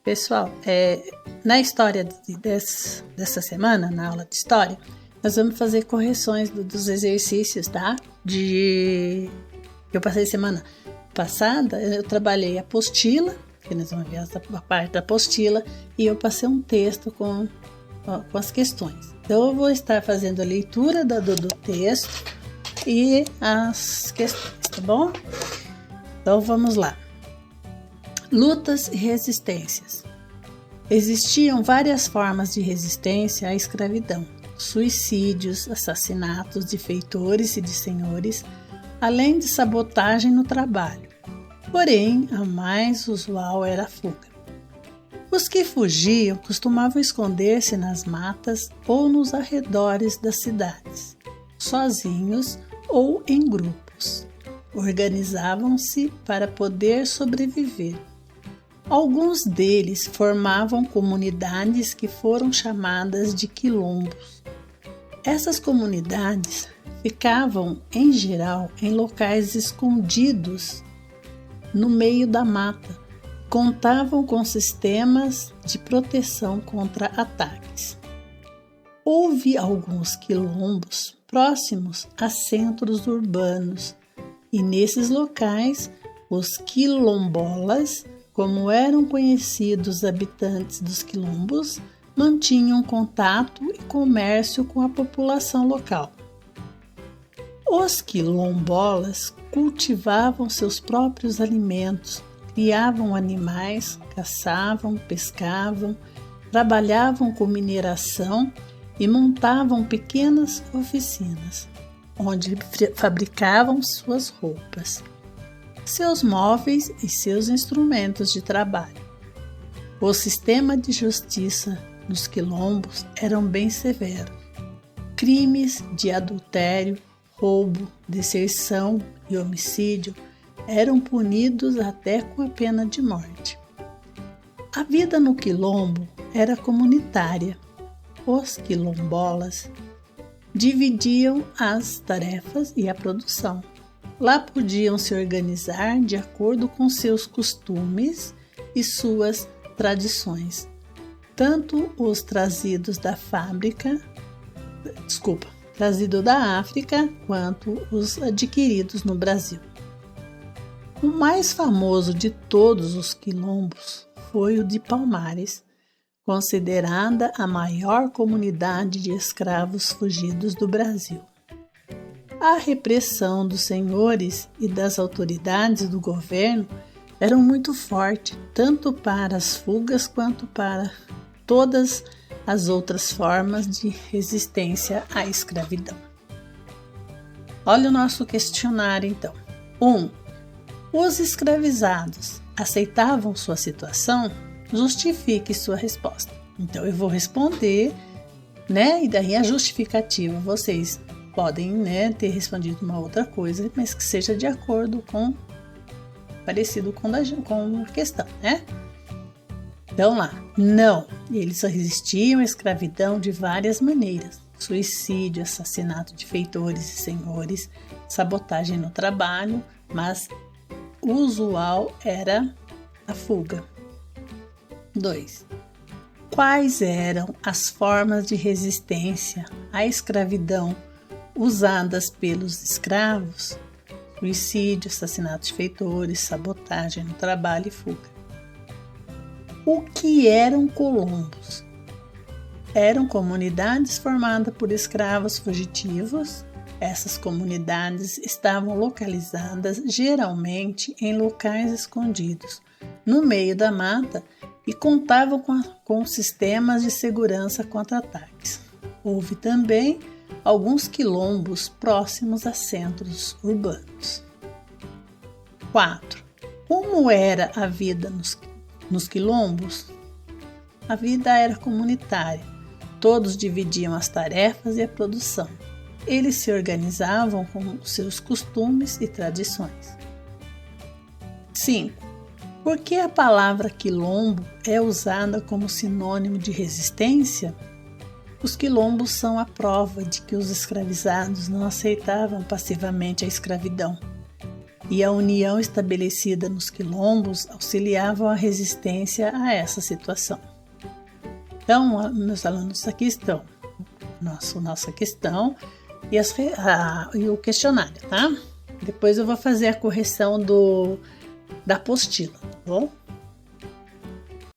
Pessoal, na história dessa semana, na aula de história, nós vamos fazer correções dos exercícios, tá? Eu passei semana passada, eu trabalhei a apostila, que nós vamos ver a parte da apostila, e eu passei um texto com as questões. Então, eu vou estar fazendo a leitura do texto e as questões, tá bom? Então, vamos lá. Lutas e resistências. Existiam várias formas de resistência à escravidão: suicídios, assassinatos de feitores e de senhores, além de sabotagem no trabalho. Porém, a mais usual era a fuga. Os que fugiam costumavam esconder-se nas matas ou nos arredores das cidades, sozinhos ou em grupos. Organizavam-se para poder sobreviver. Alguns deles formavam comunidades que foram chamadas de quilombos. Essas comunidades ficavam, em geral, em locais escondidos no meio da mata. Contavam com sistemas de proteção contra ataques. Houve alguns quilombos próximos a centros urbanos, e nesses locais, os quilombolas, como eram conhecidos os habitantes dos quilombos, mantinham contato e comércio com a população local. Os quilombolas cultivavam seus próprios alimentos, criavam animais, caçavam, pescavam, trabalhavam com mineração e montavam pequenas oficinas, onde fabricavam suas roupas, seus móveis e seus instrumentos de trabalho. O sistema de justiça nos quilombos eram bem severo. Crimes de adultério, roubo, deserção e homicídio eram punidos até com a pena de morte. A vida no quilombo era comunitária. Os quilombolas dividiam as tarefas e a produção. Lá podiam se organizar de acordo com seus costumes e suas tradições, tanto os trazidos da África, quanto os adquiridos no Brasil. O mais famoso de todos os quilombos foi o de Palmares, considerada a maior comunidade de escravos fugidos do Brasil. A repressão dos senhores e das autoridades do governo era muito forte, tanto para as fugas quanto para todas as outras formas de resistência à escravidão. Olha o nosso questionário, então. 1. Os escravizados aceitavam sua situação? Justifique sua resposta. Então, eu vou responder, e daí a justificativa vocês podem, ter respondido uma outra coisa, mas que seja de acordo com, parecido com a questão, Então lá, não, eles resistiam à escravidão de várias maneiras: suicídio, assassinato de feitores e senhores, sabotagem no trabalho, mas o usual era a fuga. 2. Quais eram as formas de resistência à escravidão usadas pelos escravos? Suicídio, assassinato de feitores, sabotagem no trabalho e fuga. O que eram quilombos? Eram comunidades formadas por escravos fugitivos. Essas comunidades estavam localizadas geralmente em locais escondidos, no meio da mata, e contavam com sistemas de segurança contra ataques. Houve também alguns quilombos próximos a centros urbanos. 4. Como era a vida nos quilombos? A vida era comunitária. Todos dividiam as tarefas e a produção. Eles se organizavam com seus costumes e tradições. 5. Por que a palavra quilombo é usada como sinônimo de resistência? Os quilombos são a prova de que os escravizados não aceitavam passivamente a escravidão. e a união estabelecida nos quilombos auxiliavam a resistência a essa situação. Então, meus alunos, aqui estão nossa questão e o questionário, tá? Depois eu vou fazer a correção da apostila, tá bom?